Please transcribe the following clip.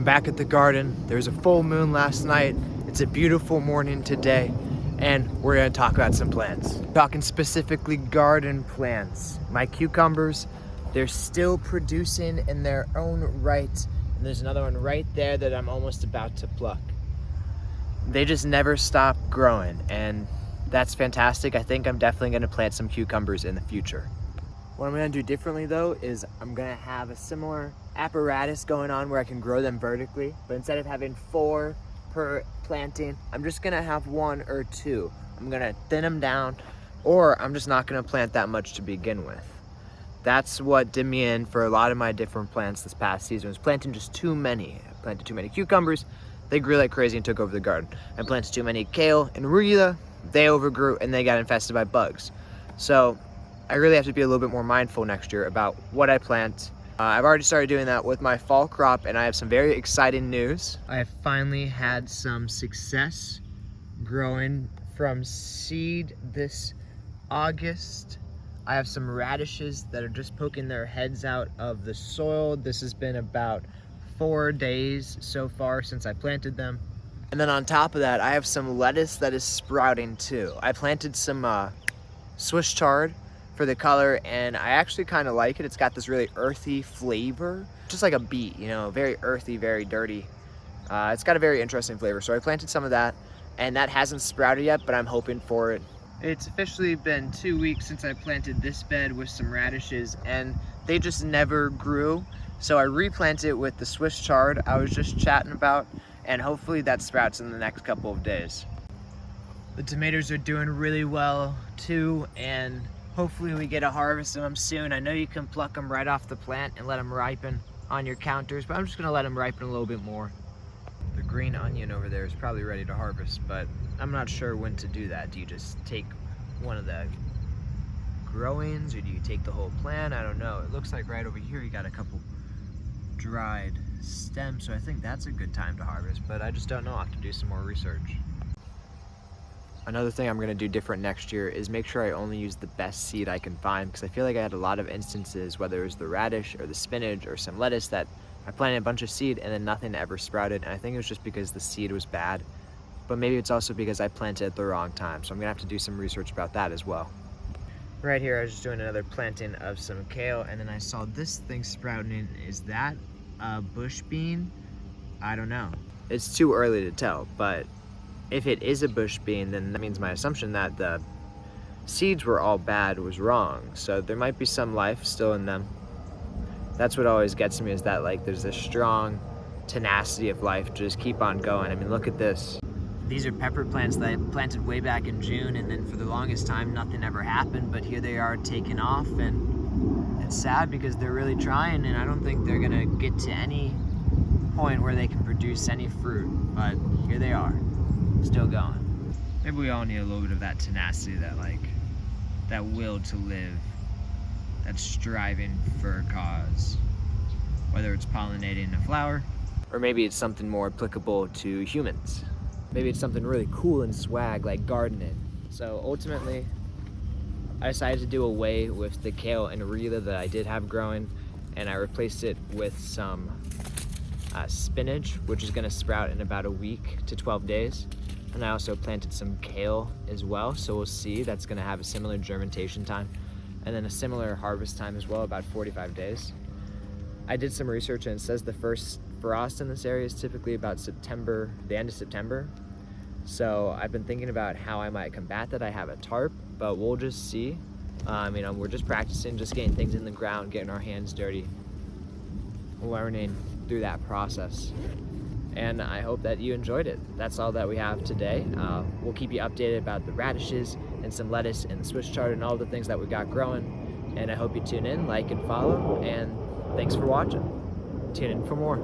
I'm back at the garden. There was a full moon last night. It's a beautiful morning today, and we're gonna talk about some plants. Talking specifically garden plants. My cucumbers, they're still producing in their own right, and there's another one right there that I'm almost about to pluck. They just never stop growing, and that's fantastic. I think I'm definitely gonna plant some cucumbers in the future. What I'm gonna do differently though is I'm gonna have a similar apparatus going on where I can grow them vertically, but instead of having 4 per planting, I'm just gonna have 1 or 2. I'm gonna thin them down, or I'm just not gonna plant that much to begin with. That's what did me in for a lot of my different plants this past season, was planting just too many. I planted too many cucumbers, they grew like crazy and took over the garden. I planted too many kale and arugula, they overgrew and they got infested by bugs. So I really have to be a little bit more mindful next year about what I plant. I've already started doing that with my fall crop, and I have some very exciting news. I have finally had some success growing from seed this August. I have some radishes that are just poking their heads out of the soil. This has been about 4 days so far since I planted them. And then on top of that, I have some lettuce that is sprouting too. I planted some Swiss chard for the color, and I actually kind of like it. It's got this really earthy flavor, just like a beet, you know, very earthy, very dirty. It's got a very interesting flavor. So I planted some of that, and that hasn't sprouted yet, but I'm hoping for it. It's officially been 2 weeks since I planted this bed with some radishes, and they just never grew. So I replanted it with the Swiss chard I was just chatting about, and hopefully that sprouts in the next couple of days. The tomatoes are doing really well too, and hopefully we get a harvest of them soon. I know you can pluck them right off the plant and let them ripen on your counters, but I'm just gonna let them ripen a little bit more. The green onion over there is probably ready to harvest, but I'm not sure when to do that. Do you just take one of the growings, or do you take the whole plant? I don't know. It looks like right over here you got a couple dried stems, so I think that's a good time to harvest, but I just don't know. I'll have to do some more research. Another thing I'm gonna do different next year is make sure I only use the best seed I can find, because I feel like I had a lot of instances, whether it was the radish or the spinach or some lettuce, that I planted a bunch of seed and then nothing ever sprouted, and I think it was just because the seed was bad, but maybe it's also because I planted at the wrong time, so I'm gonna have to do some research about that as well. Right here I was just doing another planting of some kale, and then I saw this thing sprouting. Is that a bush bean? I don't know. It's too early to tell, but if it is a bush bean, then that means my assumption that the seeds were all bad was wrong. So there might be some life still in them. That's what always gets me, is that like there's this strong tenacity of life to just keep on going. I mean, look at this. These are pepper plants that I planted way back in June, and then for the longest time nothing ever happened, but here they are taking off, and it's sad because they're really trying, and I don't think they're gonna get to any point where they can produce any fruit, but here they are, still going. Maybe we all need a little bit of that tenacity, that will to live, that striving for a cause, whether it's pollinating a flower, or maybe it's something more applicable to humans. Maybe it's something really cool and swag like gardening. So ultimately, I decided to do away with the kale and arugula that I did have growing, and I replaced it with some spinach, which is gonna sprout in about a week to 12 days. And I also planted some kale as well, so we'll see. That's gonna have a similar germination time, and then a similar harvest time as well, about 45 days. I did some research, and it says the first frost in this area is typically about September, the end of September. So I've been thinking about how I might combat that. I have a tarp, but we'll just see. We're just practicing, just getting things in the ground, getting our hands dirty, learning through that process. And I hope that you enjoyed it. That's all that we have today. We'll keep you updated about the radishes and some lettuce and the Swiss chard and all the things that we got growing. And I hope you tune in, like and follow, and thanks for watching. Tune in for more.